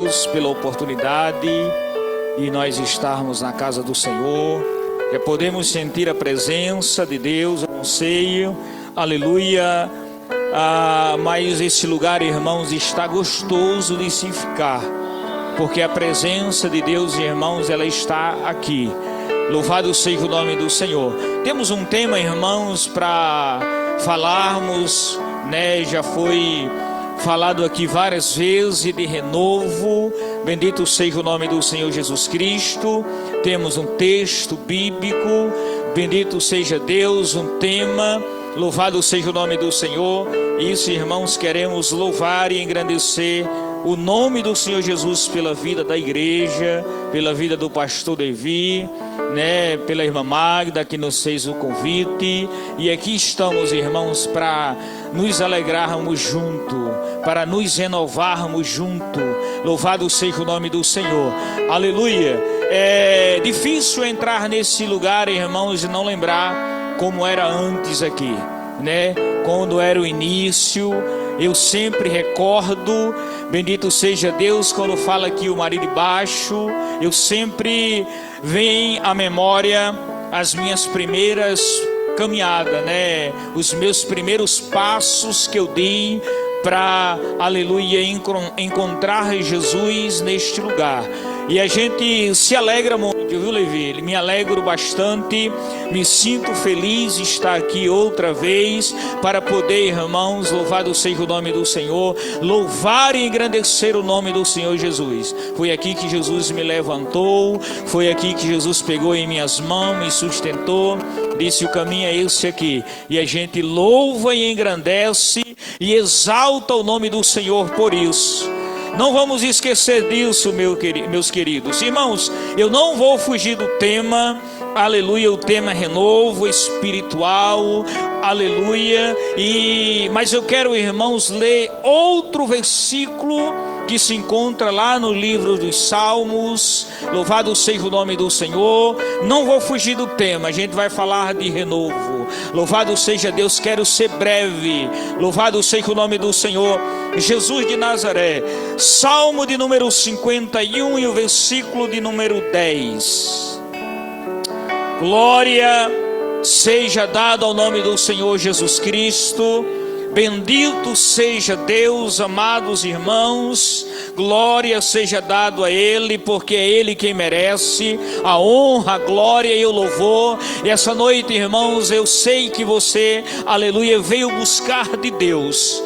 Deus pela oportunidade de nós estarmos na casa do Senhor. Já podemos sentir a presença de Deus, o anseio, aleluia. Mas esse lugar, irmãos, está gostoso de se ficar, porque a presença de Deus, irmãos, ela está aqui. Louvado seja o nome do Senhor. Temos um tema, irmãos, para falarmos, né? Já foi falado aqui várias vezes de renovo. Bendito seja o nome do Senhor Jesus Cristo. Temos um texto bíblico. Bendito seja Deus, um tema. Louvado seja o nome do Senhor. Isso, irmãos, queremos louvar e engrandecer o nome do Senhor Jesus pela vida da igreja, pela vida do pastor Devi, né, pela irmã Magda que nos fez o convite. E aqui estamos, irmãos, para nos alegrarmos junto, para nos renovarmos junto. Louvado seja o nome do Senhor. Aleluia. É difícil entrar nesse lugar, irmãos, e não lembrar como era antes aqui, né? Quando era o início, eu sempre recordo. Bendito seja Deus, quando fala aqui o marido de baixo, eu sempre venho à memória as minhas primeiras caminhadas, né? Os meus primeiros passos que eu dei para, aleluia, encontrar Jesus neste lugar. E a gente se alegra muito, viu, Levi? Me alegro bastante, me sinto feliz de estar aqui outra vez para poder, irmãos, louvado seja o nome do Senhor, louvar e engrandecer o nome do Senhor Jesus. Foi aqui que Jesus me levantou, foi aqui que Jesus pegou em minhas mãos, me sustentou, disse: o caminho é esse aqui. E a gente louva e engrandece e exalta o nome do Senhor por isso. Não vamos esquecer disso, meus queridos irmãos. Eu não vou fugir do tema, aleluia. O tema é renovo espiritual, aleluia. Mas eu quero, irmãos, ler outro versículo que se encontra lá no livro dos Salmos. Louvado seja o nome do Senhor. Não vou fugir do tema, a gente vai falar de renovo. Louvado seja Deus, quero ser breve. Louvado seja o nome do Senhor. Jesus de Nazaré, Salmo de número 51 e o versículo de número 10. Glória seja dada ao nome do Senhor Jesus Cristo. Bendito seja Deus, amados irmãos. Glória seja dado a Ele, porque é Ele quem merece a honra, a glória e o louvor. E essa noite, irmãos, eu sei que você, aleluia, veio buscar de Deus.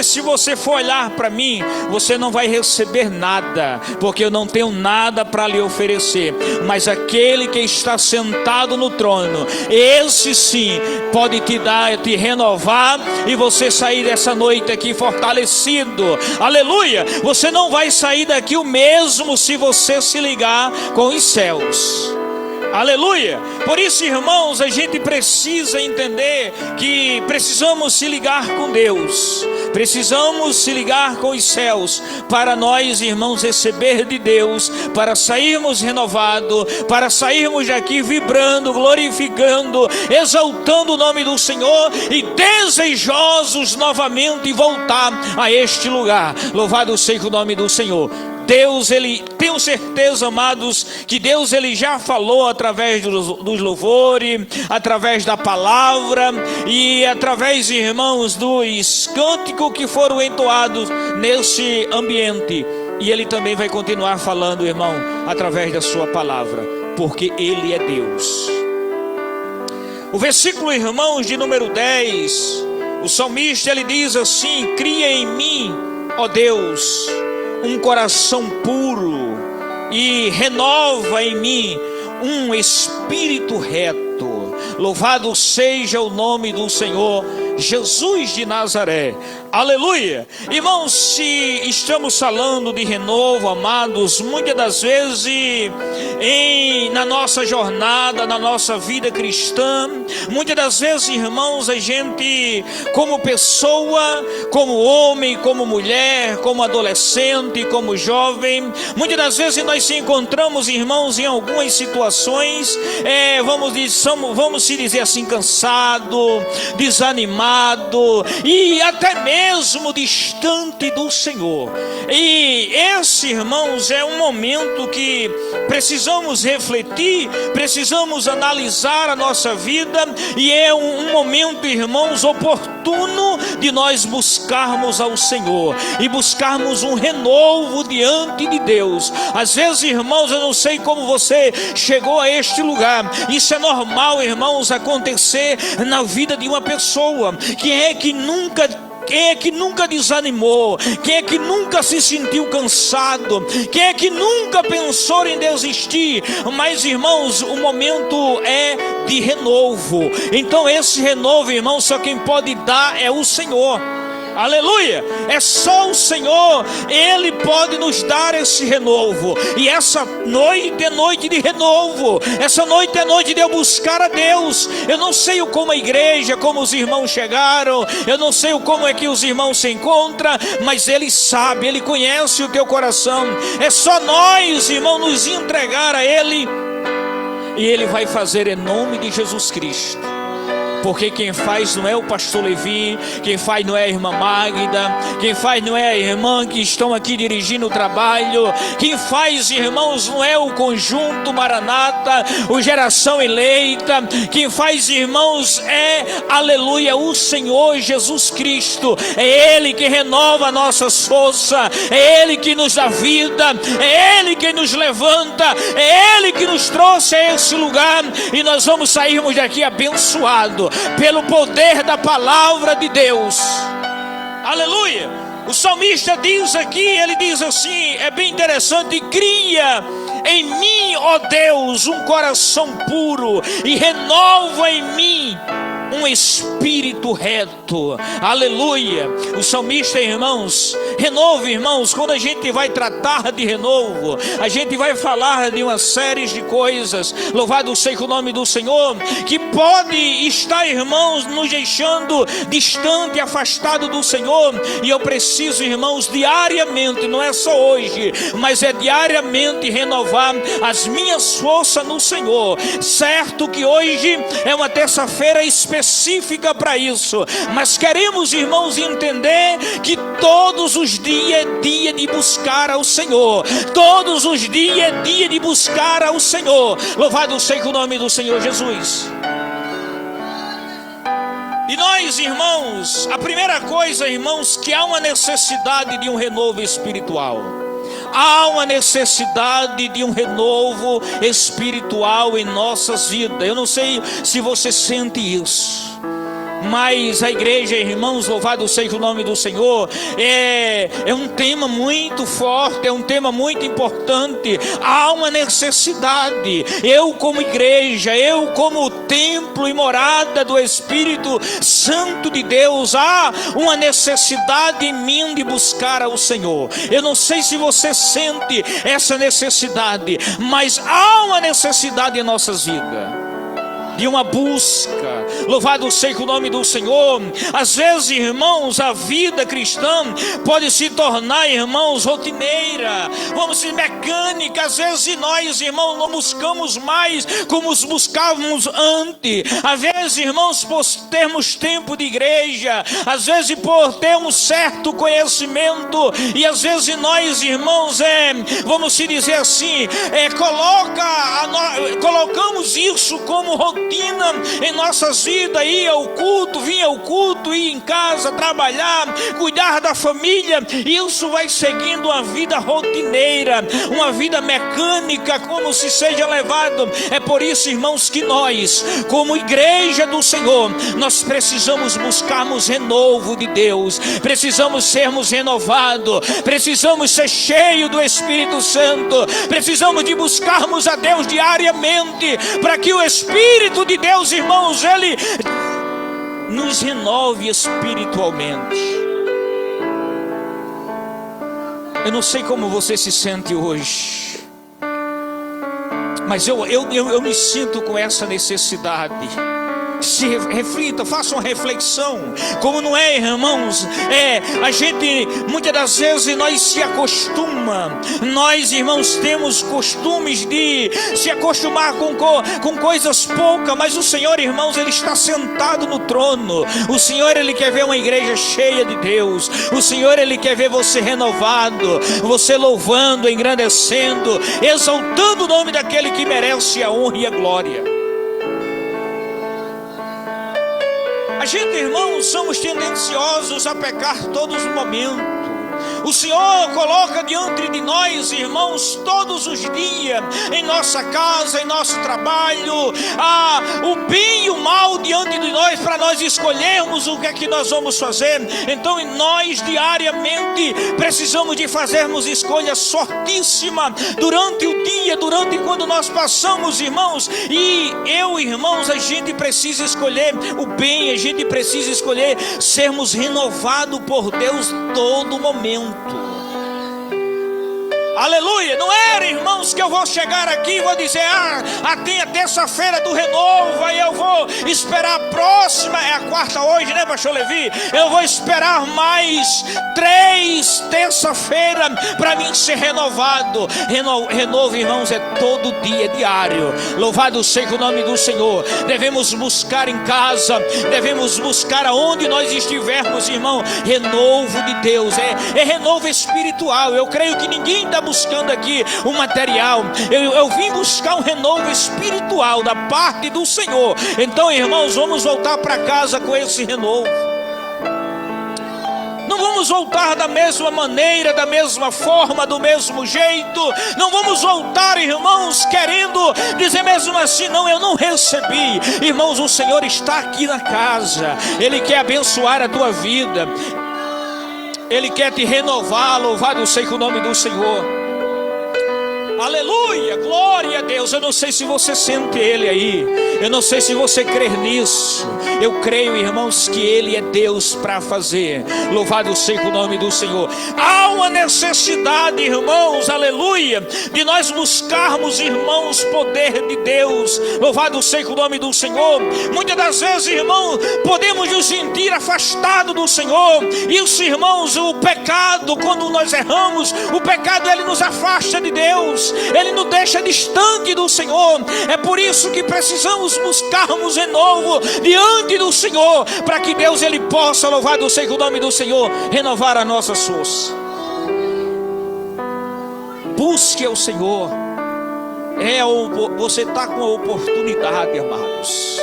Se você for olhar para mim, você não vai receber nada, porque eu não tenho nada para lhe oferecer. Mas aquele que está sentado no trono, esse sim pode te renovar, e você sair dessa noite aqui fortalecido. Aleluia! Você não vai sair daqui o mesmo se você se ligar com os céus. Aleluia! Por isso, irmãos, a gente precisa entender que precisamos se ligar com Deus, precisamos se ligar com os céus, para nós, irmãos, receber de Deus, para sairmos renovados, para sairmos daqui vibrando, glorificando, exaltando o nome do Senhor e desejosos novamente voltar a este lugar. Louvado seja o nome do Senhor. Deus, Ele, tenho certeza, amados, que Deus, Ele já falou através dos louvores, através da palavra e através, irmãos, dos cânticos que foram entoados nesse ambiente. E Ele também vai continuar falando, irmão, através da sua palavra, porque Ele é Deus. O versículo, irmãos, de número 10, o salmista, ele diz assim: cria em mim, ó Deus, um coração puro e renova em mim um espírito reto. Louvado seja o nome do Senhor Jesus de Nazaré. Aleluia! Irmãos, se estamos falando de renovo, amados, muitas das vezes na nossa jornada, na nossa vida cristã, muitas das vezes, irmãos, a gente, como pessoa, como homem, como mulher, como adolescente, como jovem, muitas das vezes nós se encontramos, irmãos, em algumas situações, vamos se dizer assim, cansado, desanimado, isolado e até mesmo distante do Senhor. E esse, irmãos, é um momento que precisamos refletir, precisamos analisar a nossa vida, e é um momento, irmãos, oportuno de nós buscarmos ao Senhor e buscarmos um renovo diante de Deus. Às vezes, irmãos, eu não sei como você chegou a este lugar. Isso é normal, irmãos, acontecer na vida de uma pessoa. Quem é que nunca desanimou? Quem é que nunca se sentiu cansado? Quem é que nunca pensou em desistir? Mas, irmãos, o momento é de renovo. Então esse renovo, irmãos, só quem pode dar é o Senhor. Aleluia, é só o Senhor, Ele pode nos dar esse renovo. E essa noite é noite de renovo, essa noite é noite de eu buscar a Deus. Eu não sei como a igreja, como os irmãos chegaram, eu não sei como é que os irmãos se encontram, mas Ele sabe, Ele conhece o teu coração. É só nós, irmão, nos entregar a Ele, e Ele vai fazer em nome de Jesus Cristo. Porque quem faz não é o pastor Levi, quem faz não é a irmã Magda, quem faz não é a irmã que estão aqui dirigindo o trabalho, quem faz, irmãos, não é o conjunto Maranata, o Geração Eleita, quem faz, irmãos, é, aleluia, o Senhor Jesus Cristo. É Ele que renova a nossa força, é Ele que nos dá vida, é Ele que nos levanta, é Ele que nos trouxe a esse lugar, e nós vamos sairmos daqui abençoados pelo poder da palavra de Deus. Aleluia. O salmista diz aqui, ele diz assim, é bem interessante: cria em mim, ó Deus, um coração puro, e renova em mim um espírito reto. Aleluia. O salmista, irmãos, renovo, irmãos, quando a gente vai tratar de renovo, a gente vai falar de uma série de coisas. Louvado seja o nome do Senhor, que pode estar, irmãos, nos deixando distante, afastado do Senhor. E eu preciso, irmãos, diariamente, não é só hoje, mas é diariamente renovar as minhas forças no Senhor. Certo que hoje é uma terça-feira específica para isso, mas queremos, irmãos, entender que todos os dias é dia de buscar ao Senhor. Todos os dias é dia de buscar ao Senhor. Louvado seja o nome do Senhor Jesus. E nós, irmãos, a primeira coisa, irmãos, que há uma necessidade de um renovo espiritual. Há uma necessidade de um renovo espiritual em nossas vidas. Eu não sei se você sente isso, mas a igreja, irmãos, louvado seja o nome do Senhor, é um tema muito forte, é um tema muito importante. Há uma necessidade. Eu como igreja, eu como templo e morada do Espírito Santo de Deus, há uma necessidade em mim de buscar ao Senhor. Eu não sei se você sente essa necessidade, mas há uma necessidade em nossas vidas de uma busca. Louvado seja o nome do Senhor. Às vezes, irmãos, a vida cristã pode se tornar, irmãos, rotineira, vamos dizer, mecânica. Às vezes nós, irmãos, não buscamos mais como buscávamos antes. Às vezes, irmãos, por termos tempo de igreja, às vezes por termos certo conhecimento, e às vezes nós, irmãos, vamos se dizer assim, colocamos isso como rotina em nossas vidas, ir ao culto, vir ao culto, ir em casa, trabalhar, cuidar da família. Isso vai seguindo uma vida rotineira, uma vida mecânica, como se seja levado. É por isso, irmãos, que nós, como igreja do Senhor, nós precisamos buscarmos renovo de Deus, precisamos sermos renovados, precisamos ser cheios do Espírito Santo, precisamos de buscarmos a Deus diariamente, para que o Espírito de Deus, irmãos, Ele nos renove espiritualmente. Eu não sei como você se sente hoje, mas eu me sinto com essa necessidade. Se reflita, faça uma reflexão. Como não é, irmãos? A gente, muitas das vezes, nós se acostuma. Nós, irmãos, temos costumes de se acostumar com coisas poucas. Mas o Senhor, irmãos, Ele está sentado no trono. O Senhor, Ele quer ver uma igreja cheia de Deus. O Senhor, Ele quer ver você renovado, você louvando, engrandecendo, exaltando o nome daquele que merece a honra e a glória. A gente, irmãos, somos tendenciosos a pecar todos os momentos. O Senhor coloca diante de nós, irmãos, todos os dias, em nossa casa, em nosso trabalho, o bem e o mal diante de nós, para nós escolhermos o que é que nós vamos fazer. Então nós diariamente precisamos de fazermos escolhas fortíssimas durante o dia, durante quando nós passamos, irmãos. E irmãos, a gente precisa escolher o bem, a gente precisa escolher sermos renovados por Deus todo momento. Aleluia. Não era, irmãos, que eu vou chegar aqui e vou dizer: tem a terça-feira do renovo, aí eu vou esperar a próxima, é a quarta hoje, né, pastor Levi? Eu vou esperar mais 3 terça-feira para mim ser renovado. Renovo, irmãos, é todo dia, diário. Louvado seja o nome do Senhor. Devemos buscar em casa, devemos buscar aonde nós estivermos, irmão, renovo de Deus, é renovo espiritual. Eu creio que ninguém está buscando aqui o material. Eu vim buscar um renovo espiritual da parte do Senhor. Então, irmãos, vamos voltar para casa com esse renovo. Não vamos voltar da mesma maneira, da mesma forma, do mesmo jeito. Não vamos voltar, irmãos, querendo dizer mesmo assim: não, eu não recebi. Irmãos, o Senhor está aqui na casa. Ele quer abençoar a tua vida. Ele quer te renovar. Louvado seja o nome do Senhor. Aleluia, glória a Deus. Eu não sei se você sente Ele aí, eu não sei se você crê nisso. Eu creio, irmãos, que Ele é Deus para fazer. Louvado seja o nome do Senhor. Há uma necessidade, irmãos, aleluia, de nós buscarmos, irmãos, poder de Deus. Louvado seja o nome do Senhor. Muitas das vezes, irmãos, podemos nos sentir afastados do Senhor. Isso, irmãos, o pecado, quando nós erramos, o pecado, ele nos afasta de Deus. Ele nos deixa distante do Senhor. É por isso que precisamos buscarmos de novo diante do Senhor, para que Deus, ele possa, louvado seja o nome do Senhor, renovar a nossa força. Busque o Senhor. Você está com a oportunidade, amados.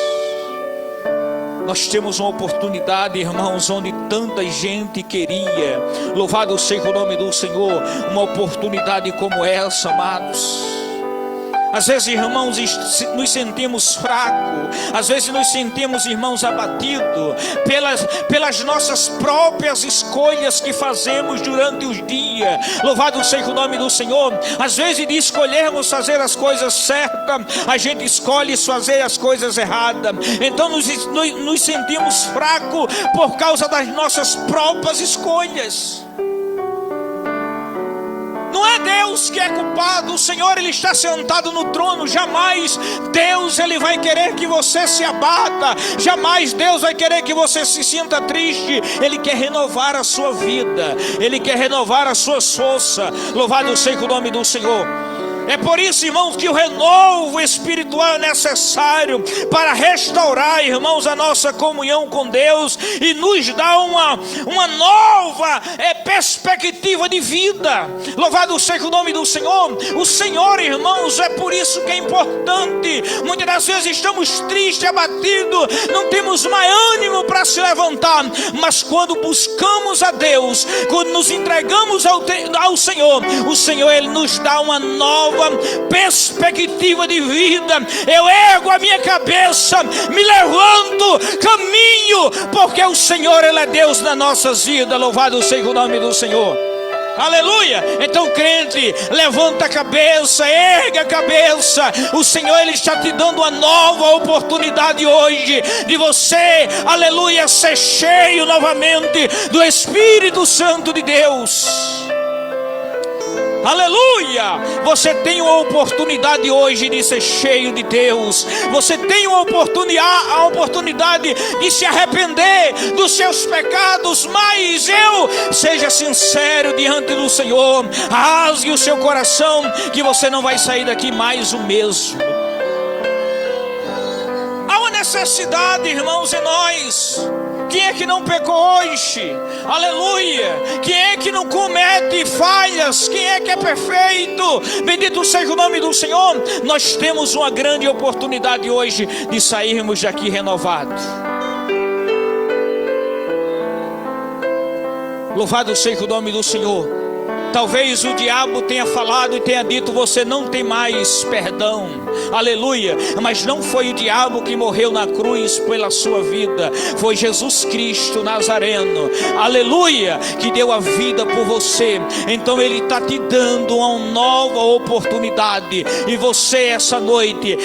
Nós temos uma oportunidade, irmãos, onde tanta gente queria. Louvado seja o nome do Senhor. Uma oportunidade como essa, amados. Às vezes, irmãos, nos sentimos fracos. Às vezes nos sentimos, irmãos, abatidos pelas nossas próprias escolhas que fazemos durante os dias. Louvado seja o nome do Senhor. Às vezes de escolhermos fazer as coisas certas, a gente escolhe fazer as coisas erradas. Então nos sentimos fracos por causa das nossas próprias escolhas. Não é Deus que é culpado. O Senhor, ele está sentado no trono. Jamais Deus, ele vai querer que você se abata. Jamais Deus vai querer que você se sinta triste. Ele quer renovar a sua vida. Ele quer renovar a sua força. Louvado seja o nome do Senhor. É por isso, irmãos, que o renovo espiritual é necessário para restaurar, irmãos, a nossa comunhão com Deus e nos dar uma nova perspectiva de vida. Louvado seja o nome do Senhor. O Senhor, irmãos, é por isso que é importante. Muitas das vezes estamos tristes, abatidos, não temos mais ânimo para se levantar. Mas quando buscamos a Deus, quando nos entregamos ao Senhor, o Senhor, ele nos dá uma nova perspectiva de vida. Eu ergo a minha cabeça, me levanto, caminho, porque o Senhor, ele é Deus nas nossas vidas. Louvado seja o nome do Senhor. Aleluia. Então, crente, levanta a cabeça, erga a cabeça. O Senhor, ele está te dando uma nova oportunidade hoje de você, aleluia, ser cheio novamente do Espírito Santo de Deus. aleluia. Você tem uma oportunidade hoje de ser cheio de Deus. Você tem a oportunidade de se arrepender dos seus pecados. Mas seja sincero diante do Senhor, rasgue o seu coração, que você não vai sair daqui mais o mesmo. Há uma necessidade, irmãos, em nós. Quem é que não pecou hoje? Aleluia. Quem é que não comete falhas? Quem é que é perfeito? Bendito seja o nome do Senhor. Nós temos uma grande oportunidade hoje de sairmos daqui renovados. Louvado seja o nome do Senhor. Talvez o diabo tenha falado e tenha dito: você não tem mais perdão, aleluia. Mas não foi o diabo que morreu na cruz pela sua vida, foi Jesus Cristo Nazareno, aleluia, que deu a vida por você. Então Ele está te dando uma nova oportunidade, e você essa noite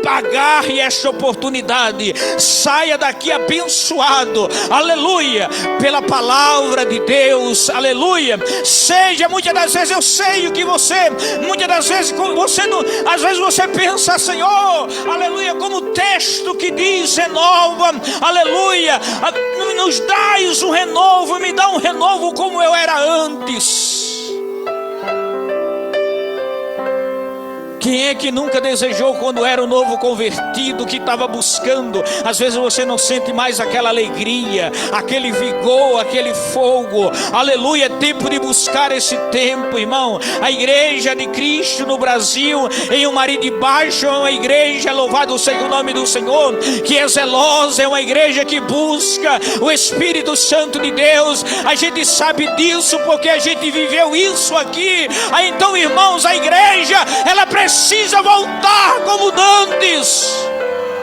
agarre esta oportunidade, saia daqui abençoado, aleluia, pela palavra de Deus, aleluia. Seja, muitas das vezes eu sei o que você, muitas das vezes você não, às vezes você pensa: Senhor, aleluia, como o texto que diz: renova, aleluia, nos dais um renovo, me dá um renovo como eu era antes. Quem é que nunca desejou, quando era um novo convertido, que estava buscando? Às vezes você não sente mais aquela alegria, aquele vigor, aquele fogo, aleluia. É tempo de buscar esse tempo, irmão. A igreja de Cristo no Brasil, em um Maria de Baixo, é uma igreja, louvado seja o nome do Senhor, que é zelosa, é uma igreja que busca o Espírito Santo de Deus. A gente sabe disso porque a gente viveu isso aqui. Aí então, irmãos, a igreja, ela precisa voltar como dantes.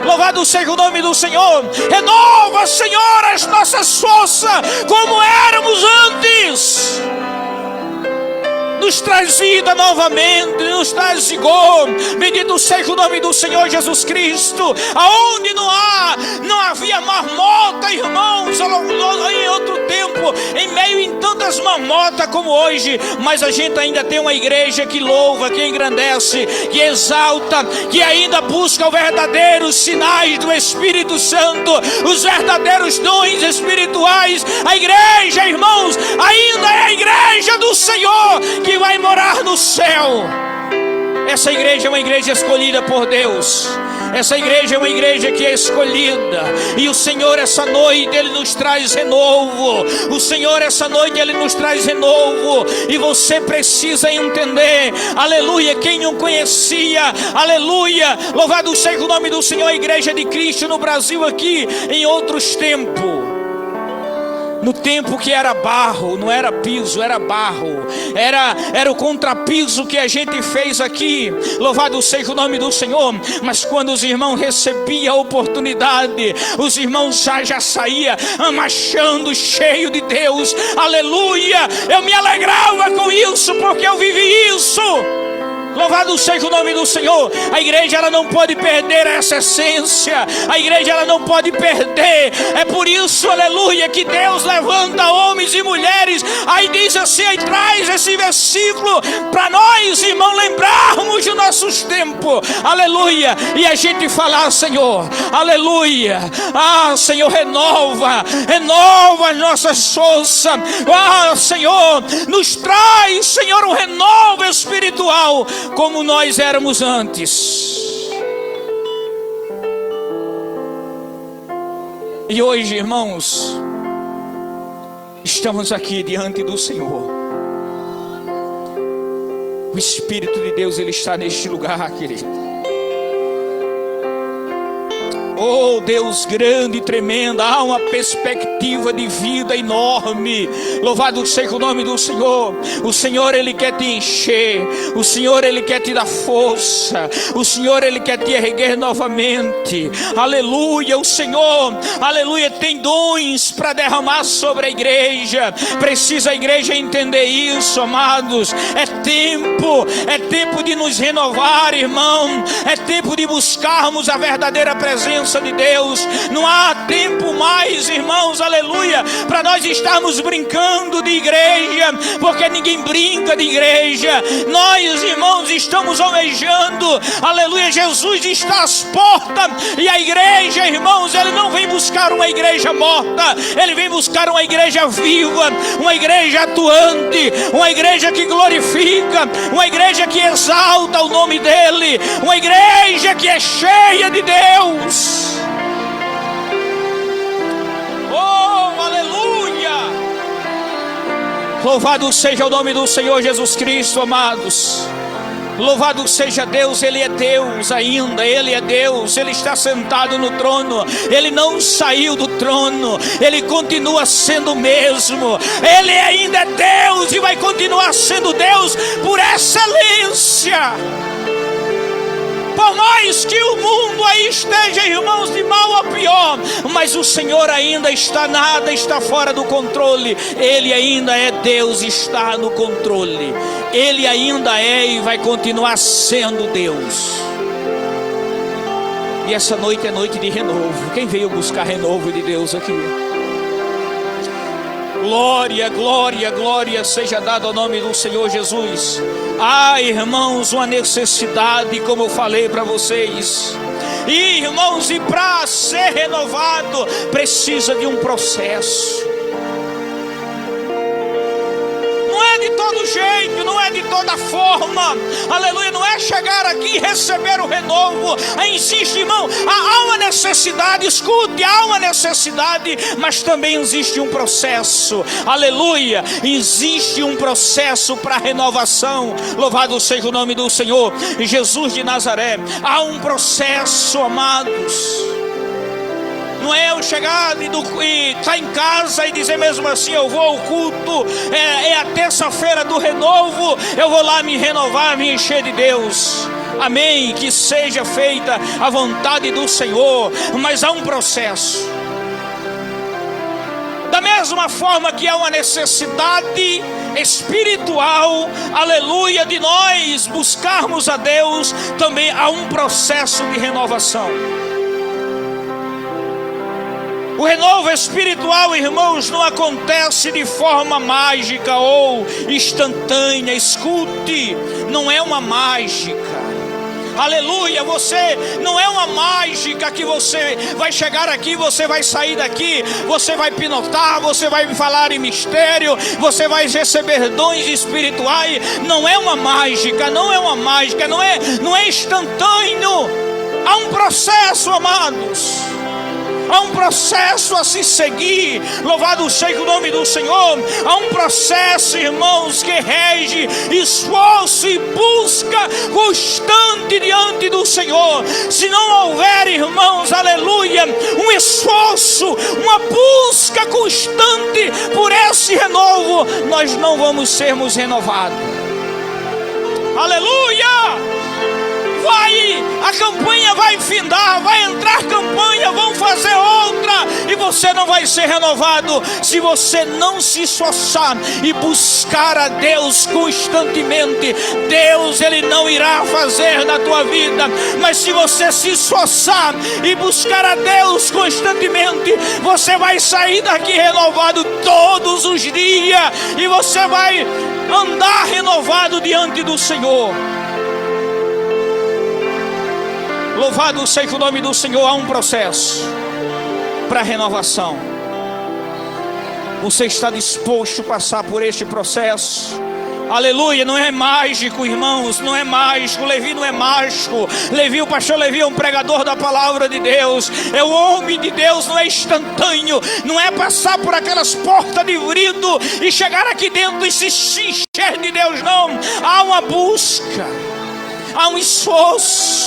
Louvado seja o nome do Senhor. Renova, Senhor, as nossas forças como éramos antes. Nos traz vida novamente, nos traz vigor. Bendito seja o nome do Senhor Jesus Cristo. Aonde não havia marmota, irmãos, em outro tempo, em meio em tantas marmotas como hoje, mas a gente ainda tem uma igreja que louva, que engrandece, que exalta, que ainda busca os verdadeiros sinais do Espírito Santo, os verdadeiros dons espirituais. A igreja, irmãos, ainda é a igreja do Senhor, que vai morar no céu. Essa igreja é uma igreja escolhida por Deus. Essa igreja é uma igreja que é escolhida. E o Senhor essa noite, Ele nos traz renovo. O Senhor essa noite, Ele nos traz renovo. E você precisa entender, aleluia, quem não conhecia, aleluia, louvado seja o nome do Senhor, a igreja de Cristo no Brasil aqui, em outros tempos. No tempo que era barro, não era piso, era barro. Era o contrapiso que a gente fez aqui. Louvado seja o nome do Senhor. Mas quando os irmãos recebiam a oportunidade, os irmãos já saíam marchando, cheio de Deus. Aleluia! Eu me alegrava com isso, porque eu vivi isso. Louvado seja o nome do Senhor. A igreja, ela não pode perder essa essência. A igreja, ela não pode perder. É por isso, aleluia, que Deus levanta homens e mulheres. Aí diz assim, aí traz esse versículo para nós, irmão, lembrarmos de nossos tempos. Aleluia. E a gente falar: Senhor, aleluia, Senhor, renova as nossas forças. Senhor, nos traz, Senhor, um renovo espiritual, como nós éramos antes. E hoje, irmãos, estamos aqui diante do Senhor. O Espírito de Deus, Ele está neste lugar, querido. Oh, Deus grande e tremendo, há uma perspectiva de vida enorme. Louvado seja o nome do Senhor. O Senhor, Ele quer te encher. O Senhor, Ele quer te dar força. O Senhor, Ele quer te erguer novamente. Aleluia. O Senhor, aleluia, tem dons para derramar sobre a igreja. Precisa a igreja entender isso, amados. É É tempo de nos renovar, irmão. É tempo de buscarmos a verdadeira presença de Deus. Não há tempo mais, irmãos, aleluia, para nós estarmos brincando de igreja, porque ninguém brinca de igreja. Nós, irmãos, estamos almejando, aleluia, Jesus está às portas, e a igreja, irmãos, ele não vem buscar uma igreja morta, ele vem buscar uma igreja viva, uma igreja atuante, uma igreja que glorifica, uma igreja que exalta o nome dele, uma igreja que é cheia de Deus. Oh, aleluia! Louvado seja o nome do Senhor Jesus Cristo, amados. Louvado seja Deus, Ele é Deus ainda, Ele é Deus, Ele está sentado no trono, Ele não saiu do trono, Ele continua sendo o mesmo, Ele ainda é Deus e vai continuar sendo Deus por excelência. Por mais que o mundo aí esteja, irmãos, de mal a pior, mas o Senhor ainda está, nada está fora do controle. Ele ainda é Deus, está no controle. Ele ainda é e vai continuar sendo Deus. E essa noite é noite de renovo. Quem veio buscar renovo de Deus aqui? Glória, glória, glória seja dada ao nome do Senhor Jesus. Ah, irmãos, uma necessidade, como eu falei para vocês. E, irmãos, e para ser renovado precisa de um processo. Não é de todo jeito, não é de toda forma, aleluia, não é chegar aqui e receber o renovo. Aí insiste, irmão, há uma necessidade, escute, há uma necessidade, mas também existe um processo, aleluia, existe um processo para renovação. Louvado seja o nome do Senhor Jesus de Nazaré. Há um processo, amados. Não é eu chegar e estar em casa e dizer mesmo assim, eu vou ao culto, é a terça-feira do renovo, eu vou lá me renovar, me encher de Deus. Amém, que seja feita a vontade do Senhor, mas há um processo. Da mesma forma que há uma necessidade espiritual, aleluia, de nós buscarmos a Deus, também há um processo de renovação. O renovo espiritual, irmãos, não acontece de forma mágica ou instantânea. Escute, não é uma mágica. Aleluia, você não é uma mágica que você vai chegar aqui, você vai sair daqui, você vai pinotar, você vai falar em mistério, você vai receber dons espirituais. Não é uma mágica, não é uma mágica, não é instantâneo. Há um processo, amados. Há um processo a se seguir. Louvado seja o nome do Senhor. Há um processo, irmãos, que rege esforço e busca constante diante do Senhor. Se não houver, irmãos, aleluia, um esforço, uma busca constante por esse renovo, nós não vamos sermos renovados. Aleluia! A campanha vai findar, vai entrar campanha, vão fazer outra, e você não vai ser renovado se você não se esforçar e buscar a Deus constantemente. Deus, Ele não irá fazer na tua vida, mas se você se esforçar e buscar a Deus constantemente, você vai sair daqui renovado todos os dias, e você vai andar renovado diante do Senhor. Louvado seja o nome do Senhor. Há um processo para renovação. Você está disposto a passar por este processo? Aleluia, não é mágico, irmãos, não é mágico. Levi não é mágico. Levi, o pastor Levi é um pregador da palavra de Deus, é o homem de Deus, não é instantâneo, não é passar por aquelas portas de vidro e chegar aqui dentro e se encher de Deus, não. Há uma busca, há um esforço.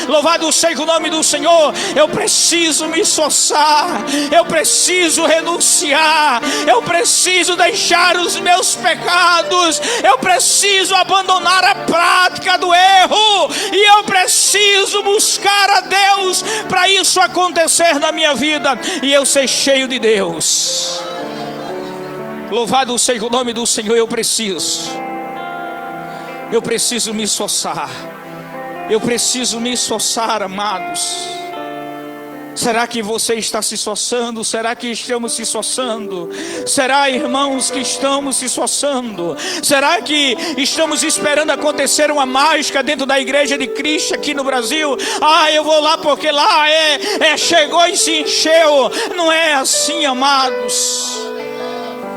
Louvado seja o nome do Senhor. Eu preciso me esforçar, eu preciso renunciar, eu preciso deixar os meus pecados, eu preciso abandonar a prática do erro, e eu preciso buscar a Deus para isso acontecer na minha vida e eu ser cheio de Deus. Louvado seja o nome do Senhor. Eu preciso. Eu preciso me esforçar. Eu preciso me esforçar, amados. Será que você está se esforçando? Será que estamos se esforçando? Será, irmãos, que estamos se esforçando? Será que estamos esperando acontecer uma mágica dentro da igreja de Cristo aqui no Brasil? Eu vou lá porque lá chegou e se encheu. Não é assim, amados.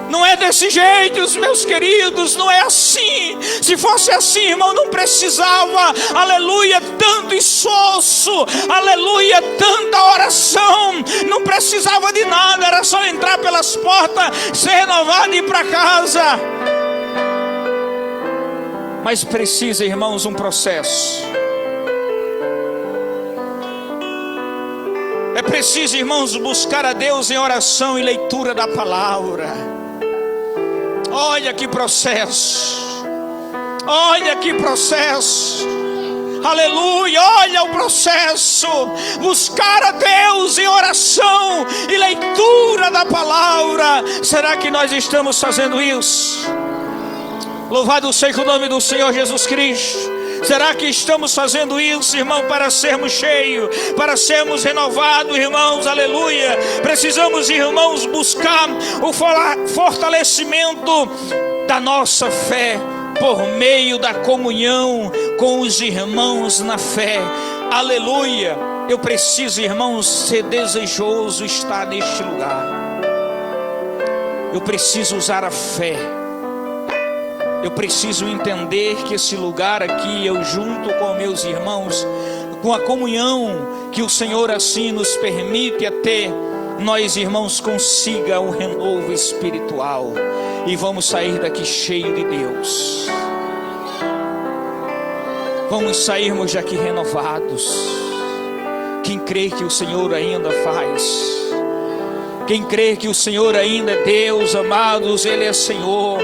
Não é desse jeito, meus queridos, não é assim. Se fosse assim, irmão, não precisava, aleluia, tanto esforço, aleluia, tanta oração. Não precisava de nada, era só entrar pelas portas, ser renovado e ir para casa. Mas precisa, irmãos, um processo. É preciso, irmãos, buscar a Deus em oração e leitura da palavra. Olha que processo, olha que processo, aleluia, olha o processo. Buscar a Deus em oração e leitura da palavra. Será que nós estamos fazendo isso? Louvado seja o nome do Senhor Jesus Cristo. Será que estamos fazendo isso, irmão, para sermos cheios, para sermos renovados, irmãos, aleluia? Precisamos, irmãos, buscar o fortalecimento da nossa fé por meio da comunhão com os irmãos na fé, aleluia. Eu preciso, irmãos, ser desejoso estar neste lugar. Eu preciso usar a fé. Eu preciso entender que esse lugar aqui, eu junto com meus irmãos, com a comunhão que o Senhor assim nos permite ter, nós, irmãos, consiga o renovo espiritual e vamos sair daqui cheio de Deus. Vamos sairmos daqui renovados. Quem crê que o Senhor ainda faz, quem crê que o Senhor ainda é Deus, amados, Ele é Senhor.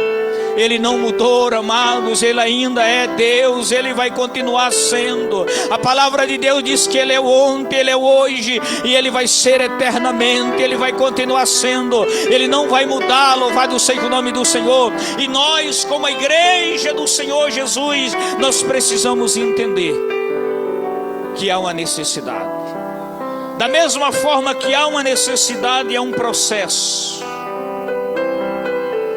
Ele não mudou, amados, Ele ainda é Deus, Ele vai continuar sendo. A palavra de Deus diz que Ele é o ontem, Ele é o hoje e Ele vai ser eternamente. Ele vai continuar sendo, Ele não vai mudar. Louvado seja o nome do Senhor. E nós, como a igreja do Senhor Jesus, nós precisamos entender que há uma necessidade. Da mesma forma que há uma necessidade, é um processo.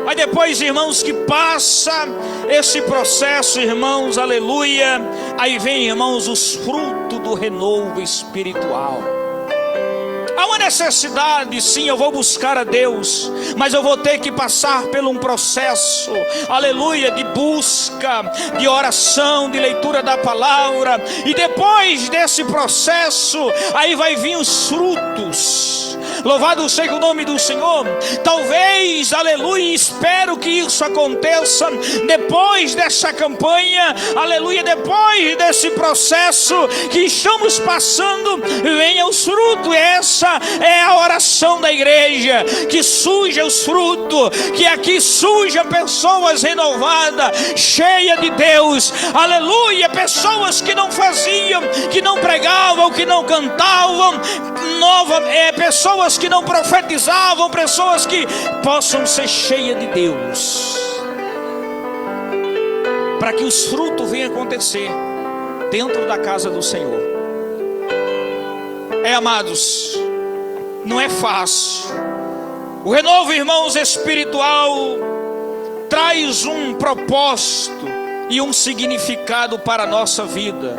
Mas depois, irmãos, que passa esse processo, irmãos, aleluia, aí vem, irmãos, os frutos do renovo espiritual. Há uma necessidade, sim, eu vou buscar a Deus, mas eu vou ter que passar por um processo, aleluia, de busca, de oração, de leitura da palavra. E depois desse processo, aí vai vir os frutos. Louvado seja o nome do Senhor. Talvez, aleluia, espero que isso aconteça depois dessa campanha, aleluia, depois desse processo que estamos passando, venha os frutos. Essa é a oração da igreja, que surja os frutos, que aqui surja pessoas renovadas, cheias de Deus, aleluia, pessoas que não faziam, que não pregavam, que não cantavam, pessoas que não profetizavam, pessoas que possam ser cheias de Deus, para que os frutos venham acontecer dentro da casa do Senhor. Amados, não é fácil. O renovo, irmãos, espiritual traz um propósito e um significado para a nossa vida.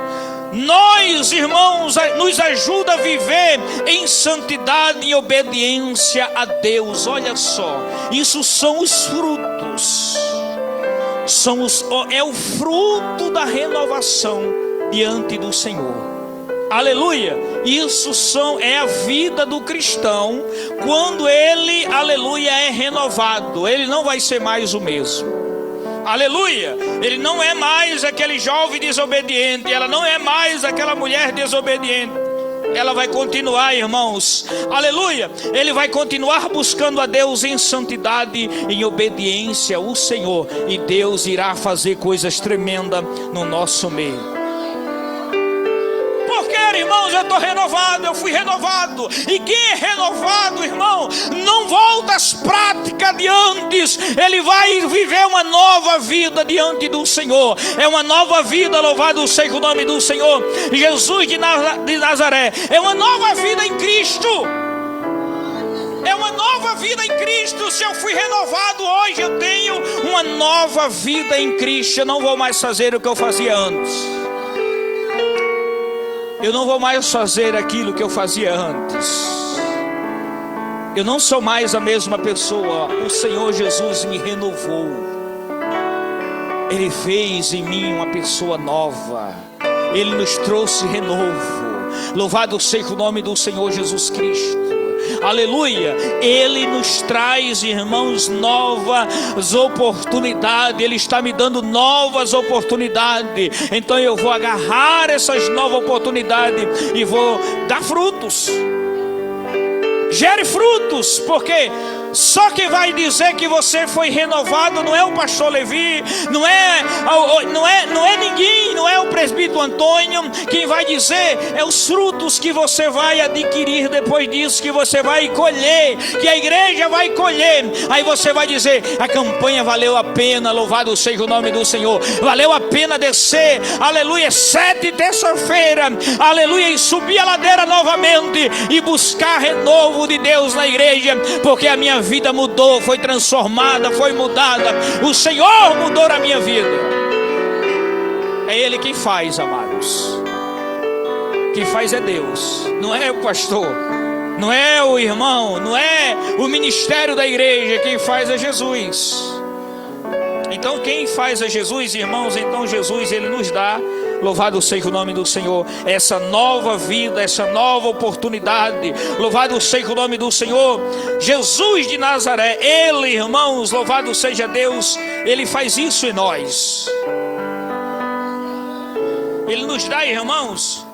Nós, irmãos, nos ajuda a viver em santidade e obediência a Deus. Olha só, isso são os frutos. É o fruto da renovação diante do Senhor. Aleluia. Isso é a vida do cristão quando ele, aleluia, é renovado. Ele não vai ser mais o mesmo. Aleluia. Ele não é mais aquele jovem desobediente. Ela não é mais aquela mulher desobediente. Ela vai continuar, irmãos, aleluia, ele vai continuar buscando a Deus em santidade, em obediência ao Senhor. E Deus irá fazer coisas tremendas no nosso meio. Por quê? dizer, irmãos, eu estou renovado, eu fui renovado. E quem é renovado, irmão, não volta às práticas de antes. Ele vai viver uma nova vida diante do Senhor. É uma nova vida, louvado seja o nome do Senhor. Jesus de Nazaré é uma nova vida em Cristo. É uma nova vida em Cristo. Se eu fui renovado hoje, eu tenho uma nova vida em Cristo. Eu não vou mais fazer o que eu fazia antes. Eu não vou mais fazer aquilo que eu fazia antes. Eu não sou mais a mesma pessoa. O Senhor Jesus me renovou. Ele fez em mim uma pessoa nova. Ele nos trouxe renovo. Louvado seja o nome do Senhor Jesus Cristo. Aleluia. Ele nos traz, irmãos, novas oportunidades. Ele está me dando novas oportunidades. Então eu vou agarrar essas novas oportunidades e vou dar frutos. Gere frutos, porque só quem vai dizer que você foi renovado não é o pastor Levi, não é ninguém, não é o presbítero Antônio. Quem vai dizer é os frutos que você vai adquirir depois disso, que você vai colher, que a igreja vai colher. Aí você vai dizer: a campanha valeu a pena, louvado seja o nome do Senhor. Valeu a pena descer, aleluia, 7 terça-feira, aleluia, e subir a ladeira novamente e buscar renovo de Deus na igreja, porque a minha vida mudou, foi transformada, foi mudada. O Senhor mudou a minha vida. É Ele quem faz, amados. Quem faz é Deus, não é o pastor, não é o irmão, não é o ministério da igreja. Quem faz é Jesus. Então quem faz é Jesus, irmãos. Então Jesus, Ele nos dá, louvado seja o nome do Senhor, essa nova vida, essa nova oportunidade. Louvado seja o nome do Senhor. Jesus de Nazaré, Ele, irmãos, louvado seja Deus, Ele faz isso em nós. Ele nos dá, irmãos,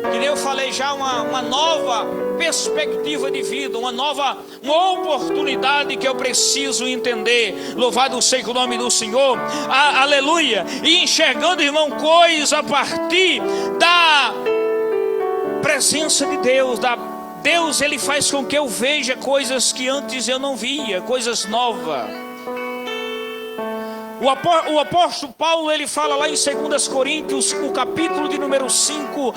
que eu falei já, uma nova perspectiva de vida, uma oportunidade que eu preciso entender. Louvado seja o nome do Senhor. Aleluia. E enxergando, irmão, coisas a partir da presença de Deus. Deus, Ele faz com que eu veja coisas que antes eu não via, coisas novas. O apóstolo Paulo, ele fala lá em 2 Coríntios, o capítulo de número 5,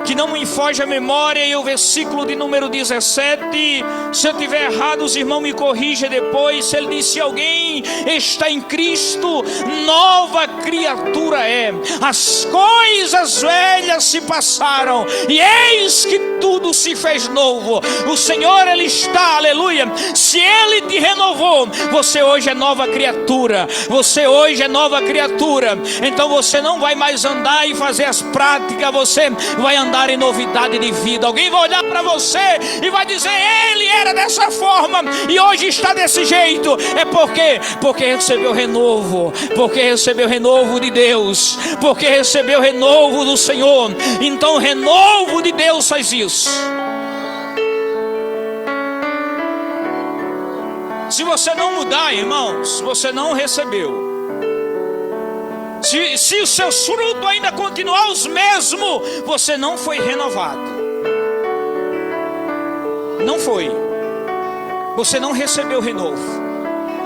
que não me foge a memória, e o versículo de número 17. Se eu tiver errado, os irmãos me corrigem depois. Ele diz: se alguém está em Cristo, nova criatura é. As coisas velhas se passaram, e eis que tudo se fez novo. O Senhor, Ele está, aleluia. Se Ele te renovou, você hoje é nova criatura. Você hoje é nova criatura. Então você não vai mais andar e fazer as práticas, você vai andar em novidade de vida. Alguém vai olhar para você e vai dizer: ele era dessa forma e hoje está desse jeito. É porque recebeu renovo, porque recebeu renovo de Deus, porque recebeu renovo do Senhor. Então o renovo de Deus faz isso. Se você não mudar, irmãos, você não recebeu. Se os seus frutos ainda continuar os mesmos, você não foi renovado. Não foi. Você não recebeu renovo.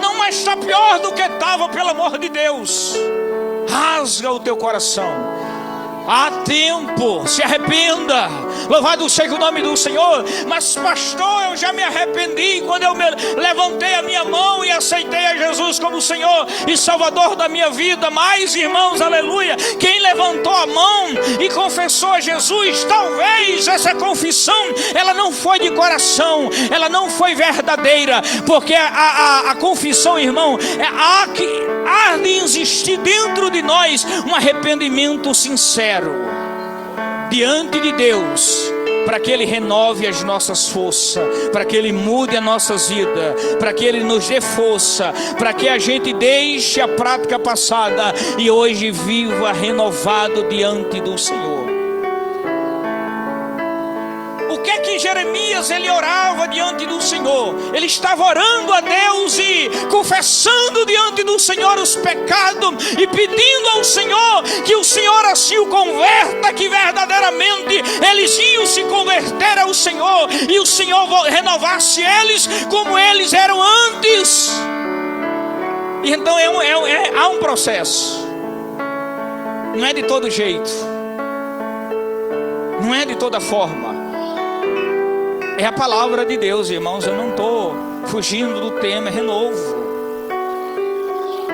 Não, mas está pior do que estava, pelo amor de Deus. Rasga o teu coração. Há tempo, se arrependa. Louvado seja o nome do Senhor. Mas pastor, eu já me arrependi quando eu levantei a minha mão e aceitei a Jesus como Senhor e Salvador da minha vida. Mas irmãos, aleluia, quem levantou a mão e confessou a Jesus, talvez essa confissão, ela não foi de coração, ela não foi verdadeira. Porque a confissão, irmão, há de existir dentro de nós um arrependimento sincero diante de Deus, para que Ele renove as nossas forças, para que Ele mude as nossas vidas, para que Ele nos dê força, para que a gente deixe a prática passada e hoje viva renovado diante do Senhor. O que é que Jeremias ele orava diante do Senhor? Ele estava orando a Deus e confessando diante do Senhor os pecados e pedindo ao Senhor que o Senhor assim o converta, que verdadeiramente eles iam se converter ao Senhor e o Senhor renovasse eles como eles eram antes. E então há um processo. Não é de todo jeito, não é de toda forma. É a palavra de Deus, irmãos. Eu não estou fugindo do tema. É renovo.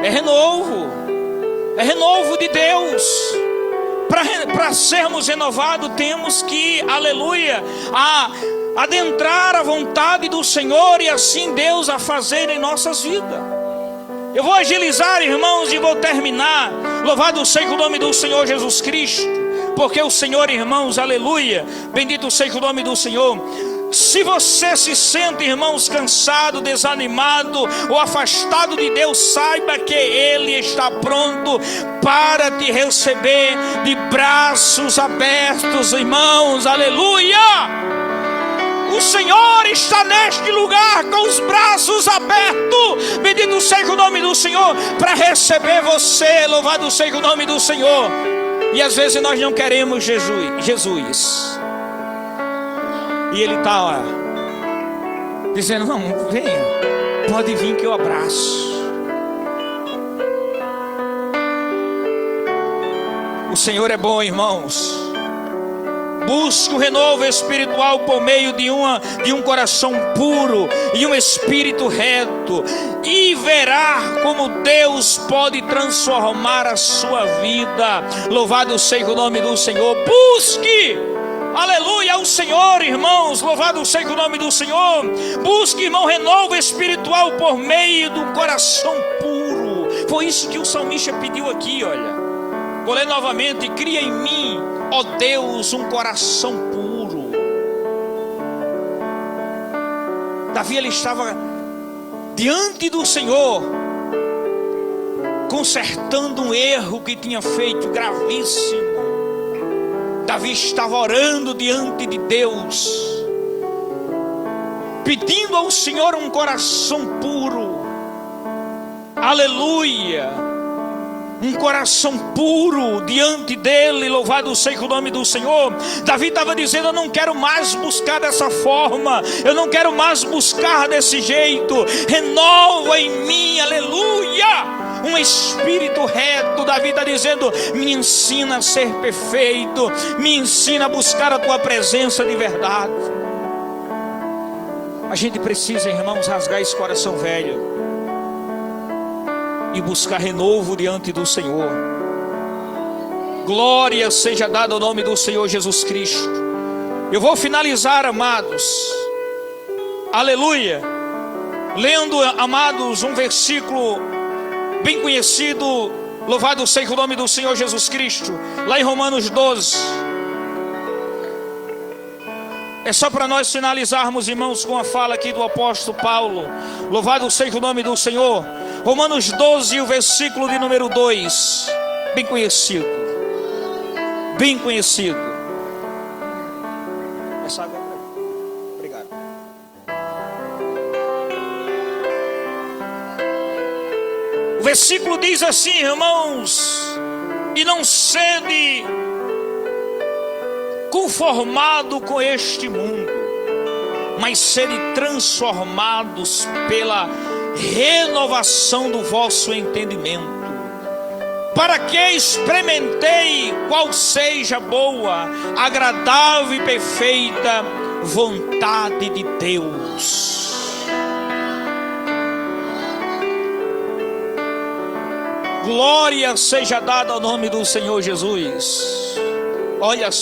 É renovo. É renovo de Deus. Para sermos renovados, temos que, aleluia, adentrar a vontade do Senhor e assim Deus a fazer em nossas vidas. Eu vou agilizar, irmãos, e vou terminar. Louvado seja o nome do Senhor Jesus Cristo, porque o Senhor, irmãos, aleluia, bendito seja o nome do Senhor. Se você se sente, irmãos, cansado, desanimado ou afastado de Deus, saiba que Ele está pronto para te receber de braços abertos, irmãos, aleluia. O Senhor está neste lugar com os braços abertos, bendito seja o nome do Senhor, para receber você. Louvado seja o nome do Senhor. E às vezes nós não queremos Jesus. E Ele está dizendo: não, venha, pode vir que eu abraço. O Senhor é bom, irmãos. Busque o renovo espiritual por meio de um coração puro e um espírito reto, e verá como Deus pode transformar a sua vida. Louvado seja o nome do Senhor. Busque, aleluia, ao Senhor, irmãos. Louvado seja o nome do Senhor. Busque, irmão, renovo espiritual por meio do coração puro. Foi isso que o salmista pediu aqui, olha. Vou ler novamente: cria em mim, ó Deus, um coração puro. Davi, ele estava diante do Senhor, consertando um erro que tinha feito gravíssimo. Davi estava orando diante de Deus, pedindo ao Senhor um coração puro. Aleluia. Um coração puro diante dele. Louvado seja o nome do Senhor. Davi estava dizendo: eu não quero mais buscar dessa forma, eu não quero mais buscar desse jeito. Renova em mim, aleluia, um espírito reto. Davi está dizendo: me ensina a ser perfeito, me ensina a buscar a tua presença de verdade. A gente precisa, irmãos, rasgar esse coração velho e buscar renovo diante do Senhor. Glória seja dada ao nome do Senhor Jesus Cristo. Eu vou finalizar, amados, aleluia, lendo, amados, um versículo bem conhecido. Louvado seja o nome do Senhor Jesus Cristo, lá em Romanos 12. É só para nós finalizarmos, irmãos, com a fala aqui do apóstolo Paulo. Louvado seja o nome do Senhor. Romanos 12, o versículo de número 2. Bem conhecido. Bem conhecido. Essa água é. Obrigado. O versículo diz assim, irmãos: e não sede conformado com este mundo, mas sede transformados pela renovação do vosso entendimento, para que experimentei qual seja a boa, agradável e perfeita vontade de Deus. Glória seja dada ao nome do Senhor Jesus. Olha